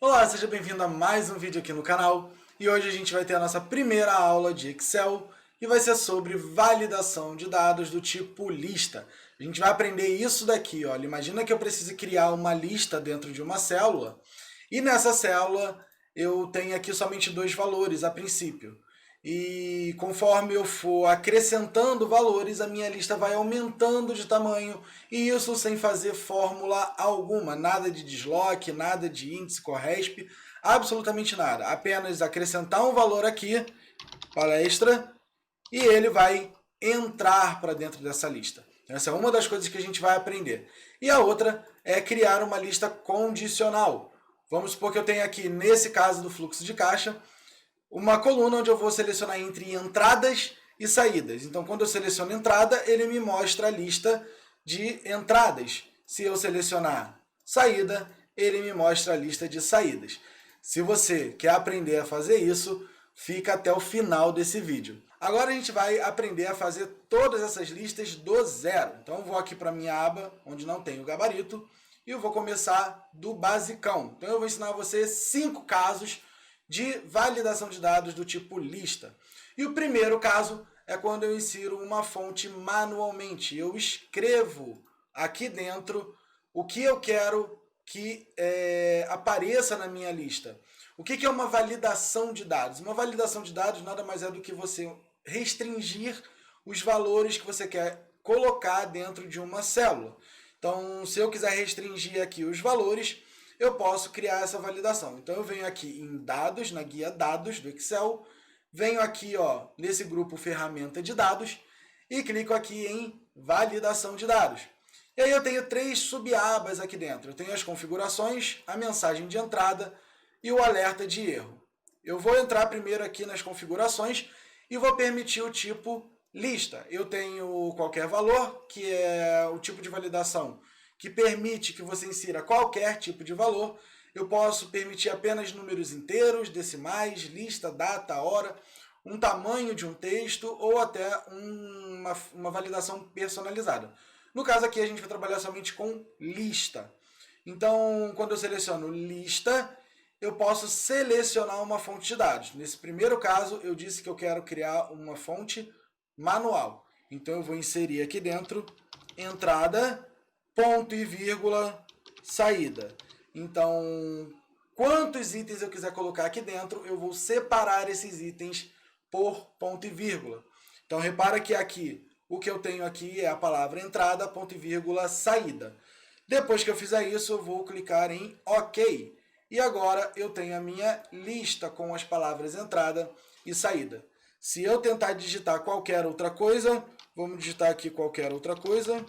Olá, seja bem-vindo a mais um vídeo aqui no canal e hoje a gente vai ter a nossa primeira aula de Excel e vai ser sobre validação de dados do tipo lista. A gente vai aprender isso daqui, olha, imagina que eu precise criar uma lista dentro de uma célula e nessa célula eu tenho aqui somente dois valores a princípio. E conforme eu for acrescentando valores, a minha lista vai aumentando de tamanho, e isso sem fazer fórmula alguma, nada de desloque, nada de índice, corresp, absolutamente nada. Apenas acrescentar um valor aqui, palestra, e ele vai entrar para dentro dessa lista. Essa é uma das coisas que a gente vai aprender. E a outra é criar uma lista condicional. Vamos supor que eu tenho aqui, nesse caso do fluxo de caixa, uma coluna onde eu vou selecionar entre entradas e saídas. Então, quando eu seleciono entrada, ele me mostra a lista de entradas. Se eu selecionar saída, ele me mostra a lista de saídas. Se você quer aprender a fazer isso, fica até o final desse vídeo. Agora a gente vai aprender a fazer todas essas listas do zero. Então, eu vou aqui para a minha aba, onde não tem o gabarito, e eu vou começar do basicão. Então, eu vou ensinar você 5 casos de validação de dados do tipo lista. E o primeiro caso é quando eu insiro uma fonte manualmente. Eu escrevo aqui dentro o que eu quero que apareça na minha lista. O que é uma validação de dados? Uma validação de dados nada mais é do que você restringir os valores que você quer colocar dentro de uma célula. Então, se eu quiser restringir aqui os valores, eu posso criar essa validação. Então, eu venho aqui em dados, na guia dados do Excel, venho aqui nesse grupo ferramenta de dados e clico aqui em validação de dados. E aí eu tenho 3 subabas aqui dentro. Eu tenho as configurações, a mensagem de entrada e o alerta de erro. Eu vou entrar primeiro aqui nas configurações e vou permitir o tipo lista. Eu tenho qualquer valor, que é o tipo de validação que permite que você insira qualquer tipo de valor. Eu posso permitir apenas números inteiros, decimais, lista, data, hora, um tamanho de um texto ou até uma validação personalizada. No caso aqui, a gente vai trabalhar somente com lista. Então, quando eu seleciono lista, eu posso selecionar uma fonte de dados. Nesse primeiro caso, eu disse que eu quero criar uma fonte manual. Então, eu vou inserir aqui dentro entrada, ponto e vírgula, saída. Então, quantos itens eu quiser colocar aqui dentro, eu vou separar esses itens por ponto e vírgula. Então, repara que aqui, o que eu tenho aqui é a palavra entrada, ponto e vírgula, saída. Depois que eu fizer isso, eu vou clicar em OK. E agora eu tenho a minha lista com as palavras entrada e saída. Se eu tentar digitar qualquer outra coisa, vamos digitar aqui qualquer outra coisa,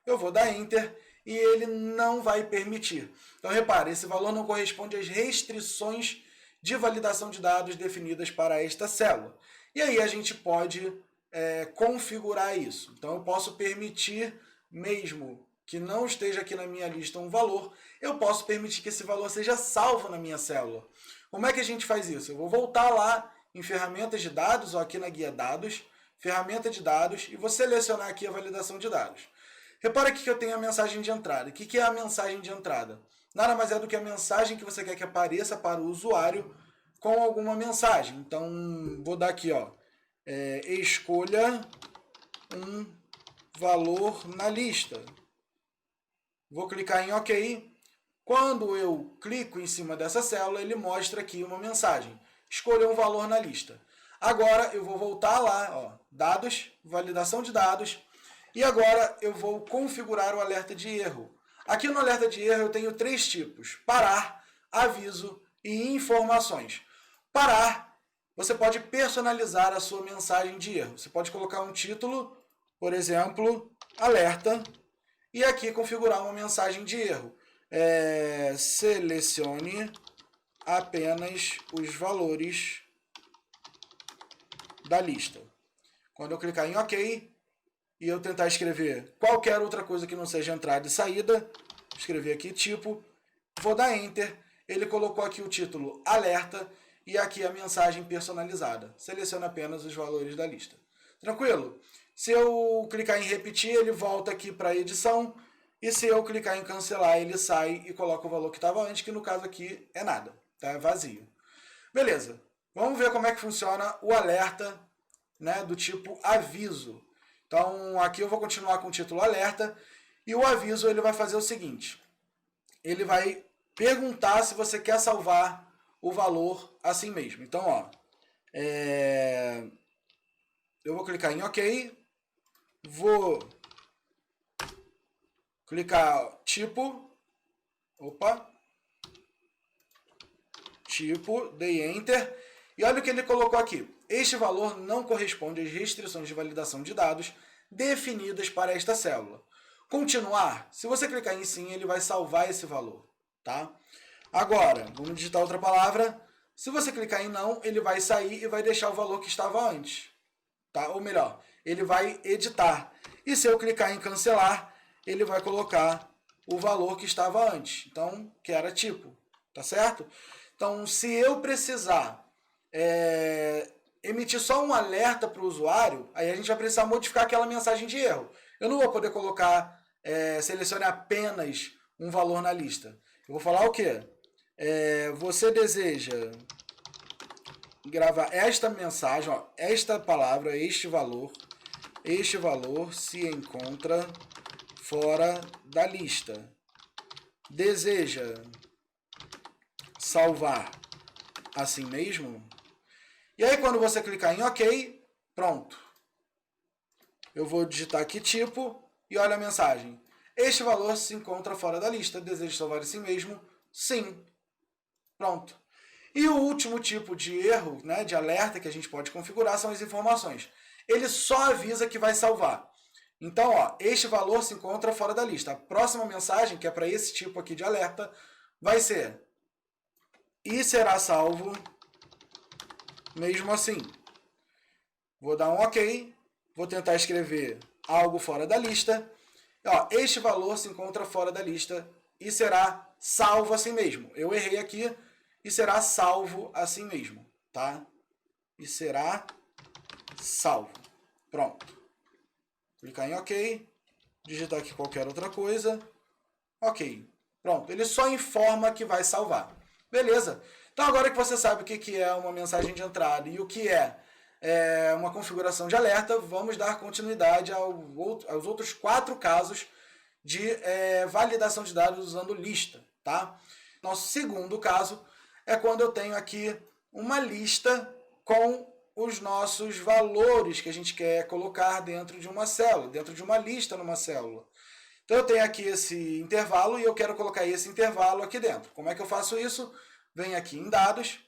eu vou dar Enter e ele não vai permitir. Então, repare, esse valor não corresponde às restrições de validação de dados definidas para esta célula. E aí a gente pode configurar isso. Então, eu posso permitir, mesmo que não esteja aqui na minha lista um valor, eu posso permitir que esse valor seja salvo na minha célula. Como é que a gente faz isso? Eu vou voltar lá em ferramentas de dados, ou aqui na guia dados, ferramenta de dados, e vou selecionar aqui a validação de dados. Repara aqui que eu tenho a mensagem de entrada. O que é a mensagem de entrada? Nada mais é do que a mensagem que você quer que apareça para o usuário com alguma mensagem. Então, vou dar aqui, escolha um valor na lista. Vou clicar em OK. Quando eu clico em cima dessa célula, ele mostra aqui uma mensagem. Escolha um valor na lista. Agora, eu vou voltar lá, dados, validação de dados, e agora eu vou configurar o alerta de erro. Aqui no alerta de erro eu tenho 3 tipos: parar, aviso e informações. Parar, você pode personalizar a sua mensagem de erro. Você pode colocar um título, por exemplo, alerta, e aqui configurar uma mensagem de erro. Selecione apenas os valores da lista. Quando eu clicar em OK e eu tentar escrever qualquer outra coisa que não seja entrada e saída, escrever aqui tipo, vou dar Enter, ele colocou aqui o título alerta e aqui a mensagem personalizada. Seleciona apenas os valores da lista. Tranquilo? Se eu clicar em repetir, ele volta aqui para a edição E se eu clicar em cancelar, ele sai e coloca o valor que estava antes, que no caso aqui é nada, tá? É vazio. Beleza, vamos ver como é que funciona o alerta, né, do tipo aviso. Então aqui eu vou continuar com o título alerta e o aviso ele vai fazer o seguinte, ele vai perguntar se você quer salvar o valor assim mesmo. Então, ó, eu vou clicar em OK, vou clicar tipo, dei Enter, e olha o que ele colocou aqui. Este valor não corresponde às restrições de validação de dados definidas para esta célula. Continuar, se você clicar em sim, ele vai salvar esse valor, tá? Agora, vamos digitar outra palavra. Se você clicar em não, ele vai sair e vai deixar o valor que estava antes, tá? Ou melhor, ele vai editar. E se eu clicar em cancelar, ele vai colocar o valor que estava antes, então, que era tipo, tá certo? Então, se eu precisar emitir só um alerta para o usuário, aí a gente vai precisar modificar aquela mensagem de erro. Eu não vou poder colocar, selecione apenas um valor na lista. Eu vou falar o quê? Você deseja gravar esta mensagem, ó, esta palavra, este valor se encontra fora da lista. Deseja salvar assim mesmo? E aí quando você clicar em OK, pronto. Eu vou digitar aqui tipo e olha a mensagem. Este valor se encontra fora da lista. Deseja salvar assim mesmo? Sim. Pronto. E o último tipo de erro, né, de alerta que a gente pode configurar são as informações. Ele só avisa que vai salvar. Então, ó, este valor se encontra fora da lista. A próxima mensagem, que é para esse tipo aqui de alerta, vai ser e será salvo mesmo assim. Vou dar um OK, vou tentar escrever algo fora da lista. Ó, este valor se encontra fora da lista e será salvo assim mesmo. Eu errei aqui e será salvo assim mesmo, tá? E será salvo. Pronto. Clicar em OK, digitar aqui qualquer outra coisa. OK. Pronto. Ele só informa que vai salvar. Beleza. Então agora que você sabe o que é uma mensagem de entrada e o que é uma configuração de alerta, vamos dar continuidade aos outros 4 casos de validação de dados usando lista, tá? Nosso segundo caso é quando eu tenho aqui uma lista com os nossos valores que a gente quer colocar dentro de uma célula, dentro de uma lista numa célula. Então eu tenho aqui esse intervalo e eu quero colocar esse intervalo aqui dentro. Como é que eu faço isso? Venho aqui em dados,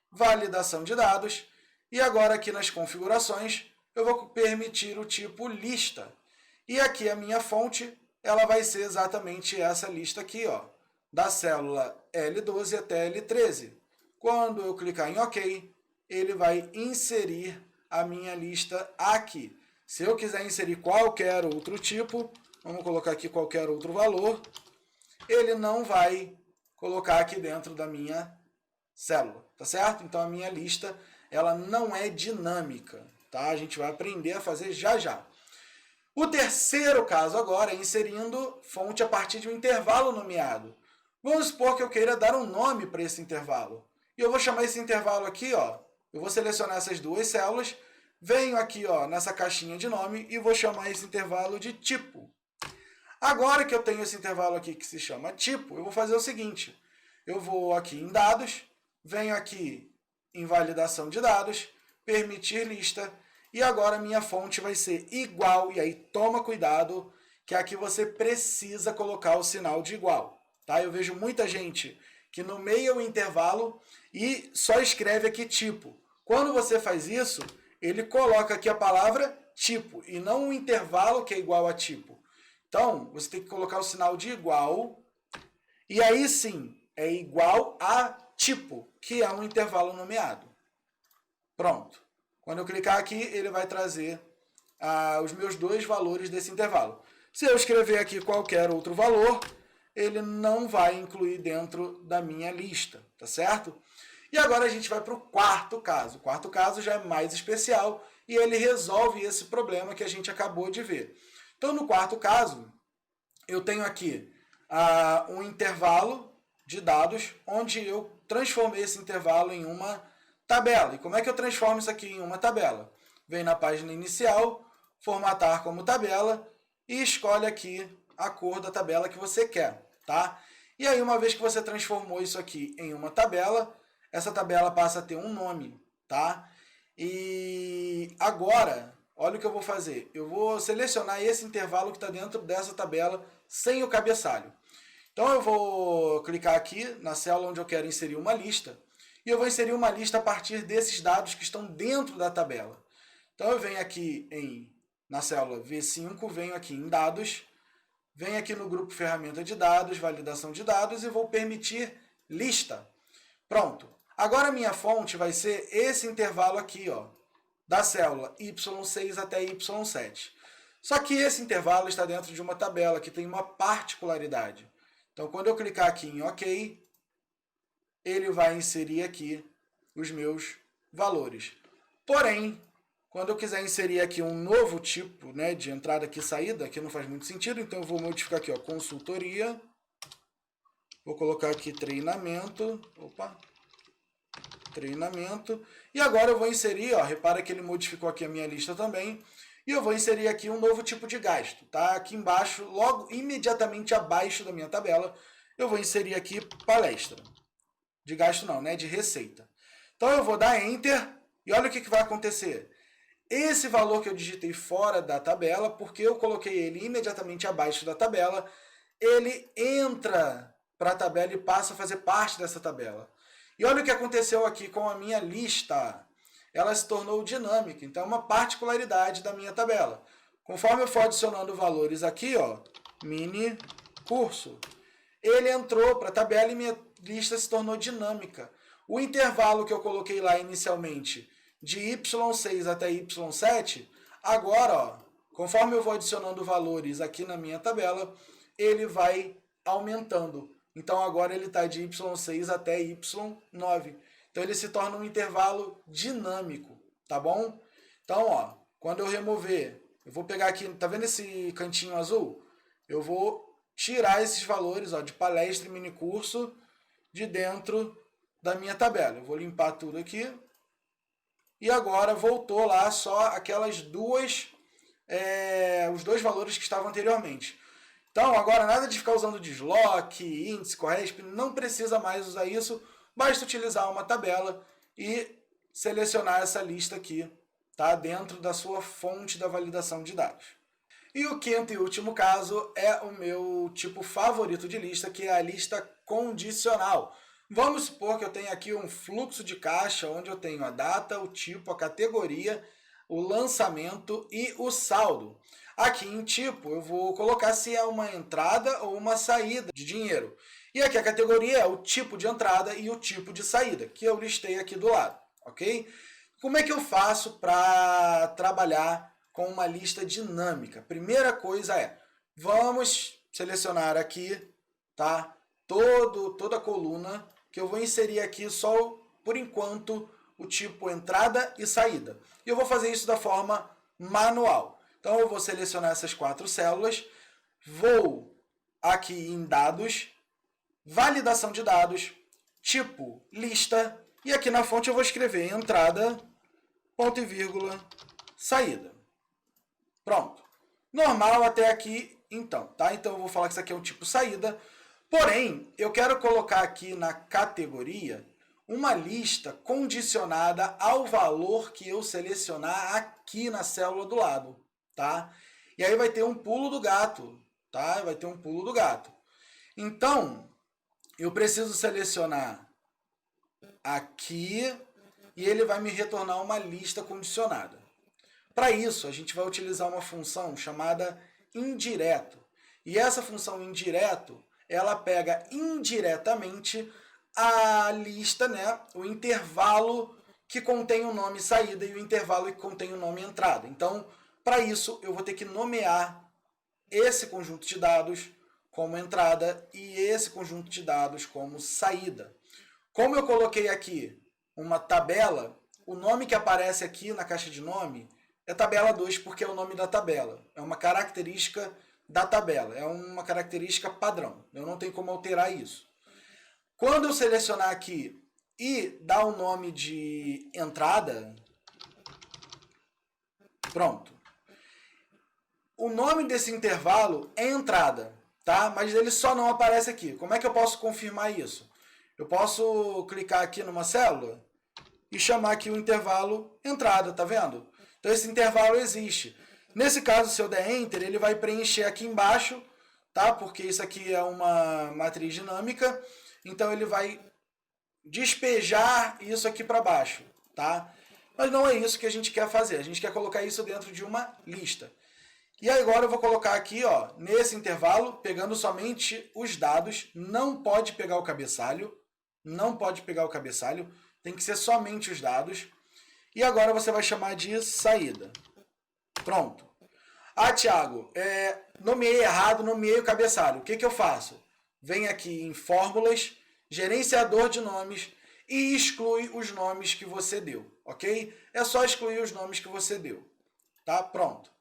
validação de dados, e agora aqui nas configurações eu vou permitir o tipo lista. E aqui a minha fonte, ela vai ser exatamente essa lista aqui, ó, da célula L12 até L13. Quando eu clicar em OK, ele vai inserir a minha lista aqui. Se eu quiser inserir qualquer outro tipo, vamos colocar aqui qualquer outro valor, ele não vai colocar aqui dentro da minha célula, tá certo? Então a minha lista, ela não é dinâmica, tá? A gente vai aprender a fazer já já. O terceiro caso agora é inserindo fonte a partir de um intervalo nomeado. Vamos supor que eu queira dar um nome para esse intervalo. E eu vou chamar esse intervalo aqui, ó, eu vou selecionar essas duas células, venho aqui, ó, nessa caixinha de nome e vou chamar esse intervalo de tipo. Agora que eu tenho esse intervalo aqui que se chama tipo, eu vou fazer o seguinte, eu vou aqui em dados, venho aqui em validação de dados, permitir lista, e agora minha fonte vai ser igual, e aí toma cuidado, que aqui você precisa colocar o sinal de igual. Tá? Eu vejo muita gente que nomeia o intervalo e só escreve aqui tipo. Quando você faz isso, ele coloca aqui a palavra tipo, e não o intervalo que é igual a tipo. Então, você tem que colocar o sinal de igual, e aí sim, é igual a tipo, que é um intervalo nomeado. Pronto. Quando eu clicar aqui, ele vai trazer os meus dois valores desse intervalo. Se eu escrever aqui qualquer outro valor, ele não vai incluir dentro da minha lista, tá certo? E agora a gente vai para o quarto caso. O quarto caso já é mais especial e ele resolve esse problema que a gente acabou de ver. Então, no quarto caso, eu tenho aqui um intervalo de dados, onde eu transformei esse intervalo em uma tabela. E como é que eu transformo isso aqui em uma tabela? Vem na página inicial, formatar como tabela e escolhe aqui a cor da tabela que você quer, tá? E aí, uma vez que você transformou isso aqui em uma tabela, essa tabela passa a ter um nome, tá? E agora, olha o que eu vou fazer. Eu vou selecionar esse intervalo que está dentro dessa tabela sem o cabeçalho. Então eu vou clicar aqui na célula onde eu quero inserir uma lista e eu vou inserir uma lista a partir desses dados que estão dentro da tabela. Então eu venho aqui na célula V5, venho aqui em dados, venho aqui no grupo ferramenta de dados, validação de dados e vou permitir lista. Pronto. Agora a minha fonte vai ser esse intervalo aqui, ó, da célula Y6 até Y7. Só que esse intervalo está dentro de uma tabela que tem uma particularidade. Então, quando eu clicar aqui em OK, ele vai inserir aqui os meus valores. Porém, quando eu quiser inserir aqui um novo tipo, né, de entrada e saída, aqui não faz muito sentido, então eu vou modificar aqui, ó, consultoria. Vou colocar aqui treinamento. Treinamento. E agora eu vou inserir, ó, repara que ele modificou aqui a minha lista também. E eu vou inserir aqui um novo tipo de gasto, tá? Aqui embaixo, logo, imediatamente abaixo da minha tabela, eu vou inserir aqui palestra. De gasto não, né? De receita. Então eu vou dar Enter e olha o que vai acontecer. Esse valor que eu digitei fora da tabela, porque eu coloquei ele imediatamente abaixo da tabela, ele entra para a tabela e passa a fazer parte dessa tabela. E olha o que aconteceu aqui com a minha lista. Ela se tornou dinâmica, então é uma particularidade da minha tabela. Conforme eu for adicionando valores aqui, ó, mini curso, ele entrou para a tabela e minha lista se tornou dinâmica. O intervalo que eu coloquei lá inicialmente, de Y6 até Y7, agora, ó, conforme eu vou adicionando valores aqui na minha tabela, ele vai aumentando. Então agora ele está de Y6 até Y9. Então ele se torna um intervalo dinâmico, tá bom? Então, ó, quando eu remover, eu vou pegar aqui, tá vendo esse cantinho azul? Eu vou tirar esses valores, ó, de palestra e mini curso de dentro da minha tabela. Eu vou limpar tudo aqui. E agora voltou lá só aquelas os dois valores que estavam anteriormente. Então, agora nada de ficar usando desloque, índice, corresp, não precisa mais usar isso. Basta utilizar uma tabela e selecionar essa lista aqui, tá? Dentro da sua fonte da validação de dados. E o quinto e último caso é o meu tipo favorito de lista, que é a lista condicional. Vamos supor que eu tenho aqui um fluxo de caixa, onde eu tenho a data, o tipo, a categoria, o lançamento e o saldo. Aqui em tipo, eu vou colocar se é uma entrada ou uma saída de dinheiro. E aqui a categoria é o tipo de entrada e o tipo de saída, que eu listei aqui do lado, ok? Como é que eu faço para trabalhar com uma lista dinâmica? Primeira coisa é, vamos selecionar aqui, tá? Toda a coluna, que eu vou inserir aqui só, por enquanto, o tipo entrada e saída. E eu vou fazer isso da forma manual. Então eu vou selecionar essas 4 células, vou aqui em dados, validação de dados, tipo lista, e aqui na fonte eu vou escrever entrada, ponto e vírgula, saída. Pronto. Normal até aqui, então, tá? Então eu vou falar que isso aqui é um tipo saída, porém, eu quero colocar aqui na categoria uma lista condicionada ao valor que eu selecionar aqui na célula do lado, tá? E aí vai ter um pulo do gato, tá? Vai ter um pulo do gato. Então, eu preciso selecionar aqui e ele vai me retornar uma lista condicionada. Para isso, a gente vai utilizar uma função chamada indireto. E essa função indireto, ela pega indiretamente a lista, né, o intervalo que contém o nome saída e o intervalo que contém o nome entrada. Então, para isso, eu vou ter que nomear esse conjunto de dados como entrada e esse conjunto de dados como saída. Como eu coloquei aqui uma tabela, o nome que aparece aqui na caixa de nome é tabela 2, porque é o nome da tabela. É uma característica da tabela. É uma característica padrão. Eu não tenho como alterar isso. Quando eu selecionar aqui e dar o nome de entrada, pronto. O nome desse intervalo é entrada, tá? Mas ele só não aparece aqui. Como é que eu posso confirmar isso? Eu posso clicar aqui numa célula e chamar aqui o intervalo entrada, tá vendo? Então esse intervalo existe. Nesse caso, se eu der Enter, ele vai preencher aqui embaixo, tá? Porque isso aqui é uma matriz dinâmica, então ele vai despejar isso aqui para baixo, tá? Mas não é isso que a gente quer fazer. A gente quer colocar isso dentro de uma lista. E agora eu vou colocar aqui, ó, nesse intervalo, pegando somente os dados. Não pode pegar o cabeçalho. Não pode pegar o cabeçalho. Tem que ser somente os dados. E agora você vai chamar de saída. Pronto. Ah, Thiago, nomeei errado, nomeei o cabeçalho. O que eu faço? Vem aqui em fórmulas, gerenciador de nomes e exclui os nomes que você deu, ok? É só excluir os nomes que você deu, tá? Pronto.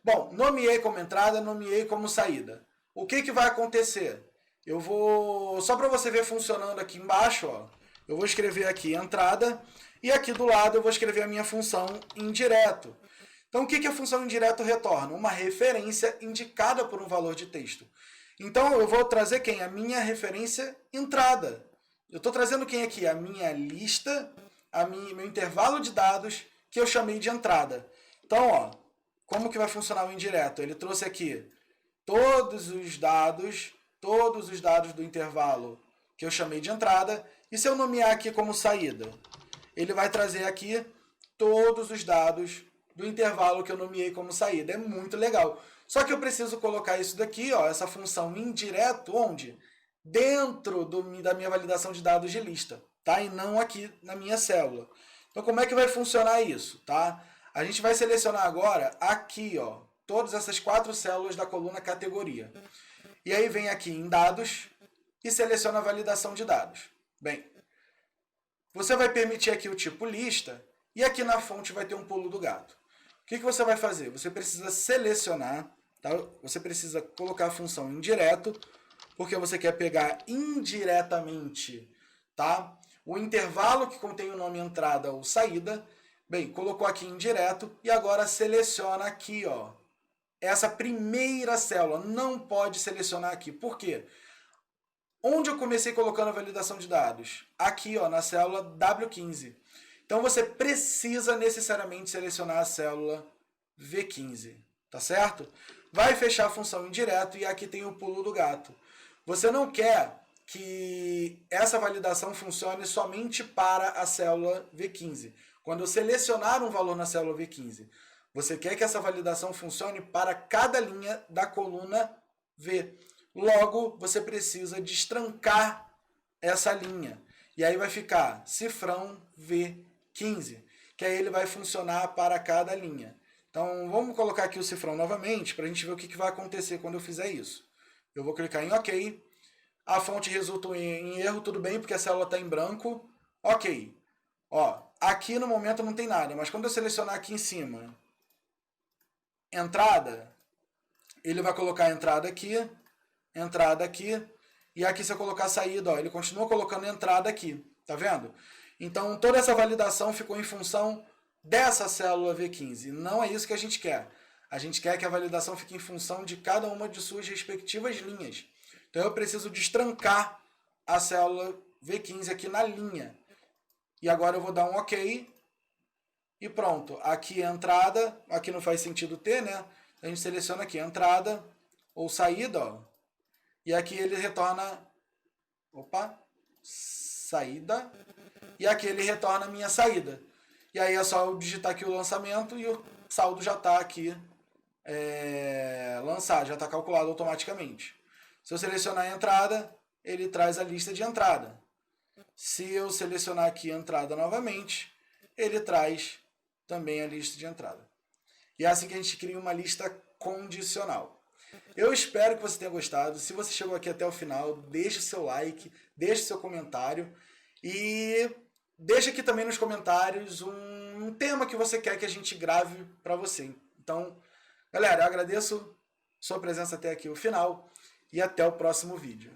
Bom, nomeei como entrada, nomeei como saída. O que vai acontecer? Eu vou, só para você ver funcionando aqui embaixo, ó, eu vou escrever aqui entrada e aqui do lado eu vou escrever a minha função indireto. Então, o que a função indireto retorna? Uma referência indicada por um valor de texto. Então, eu vou trazer quem? A minha referência entrada. Eu estou trazendo quem aqui? A minha lista, meu intervalo de dados que eu chamei de entrada. Então, ó, como que vai funcionar o indireto? Ele trouxe aqui todos os dados do intervalo que eu chamei de entrada. E se eu nomear aqui como saída? Ele vai trazer aqui todos os dados do intervalo que eu nomeei como saída. É muito legal. Só que eu preciso colocar isso daqui, ó, essa função indireto, onde? Dentro da minha validação de dados de lista, tá? E não aqui na minha célula. Então, como é que vai funcionar isso, tá? A gente vai selecionar agora aqui, ó, todas essas 4 células da coluna categoria. E aí vem aqui em dados e seleciona a validação de dados. Bem, você vai permitir aqui o tipo lista e aqui na fonte vai ter um pulo do gato. O que você vai fazer? Você precisa selecionar, tá? Você precisa colocar a função indireto, porque você quer pegar indiretamente, tá? O intervalo que contém o nome entrada ou saída. Bem, colocou aqui indireto e agora seleciona aqui, ó, essa primeira célula. Não pode selecionar aqui. Por quê? Onde eu comecei colocando a validação de dados? Aqui, ó, na célula W15. Então você precisa necessariamente selecionar a célula V15, tá certo? Vai fechar a função indireto e aqui tem o pulo do gato. Você não quer que essa validação funcione somente para a célula V15. Quando eu selecionar um valor na célula V15, você quer que essa validação funcione para cada linha da coluna V. Logo, você precisa destrancar essa linha. E aí vai ficar cifrão V15, que aí ele vai funcionar para cada linha. Então, vamos colocar aqui o cifrão novamente para a gente ver o que vai acontecer quando eu fizer isso. Eu vou clicar em OK. A fonte resulta em erro, tudo bem, porque a célula está em branco. OK. Ó, aqui no momento não tem nada, mas quando eu selecionar aqui em cima, entrada, ele vai colocar entrada aqui, e aqui se eu colocar saída, ó, ele continua colocando entrada aqui, tá vendo? Então, toda essa validação ficou em função dessa célula V15. Não é isso que a gente quer. A gente quer que a validação fique em função de cada uma de suas respectivas linhas. Então, eu preciso destrancar a célula V15 aqui na linha. E agora eu vou dar um OK. E pronto. Aqui é entrada. Aqui não faz sentido ter, né? A gente seleciona aqui entrada ou saída, ó. E aqui ele retorna... Opa! Saída. E aqui ele retorna a minha saída. E aí é só eu digitar aqui o lançamento e o saldo já está aqui lançado, já está calculado automaticamente. Se eu selecionar a entrada, ele traz a lista de entrada. Se eu selecionar aqui a entrada novamente, ele traz também a lista de entrada. E é assim que a gente cria uma lista condicional. Eu espero que você tenha gostado. Se você chegou aqui até o final, deixe seu like, deixe seu comentário e deixe aqui também nos comentários um tema que você quer que a gente grave para você. Então, galera, eu agradeço. sua presença até aqui o final e até o próximo vídeo.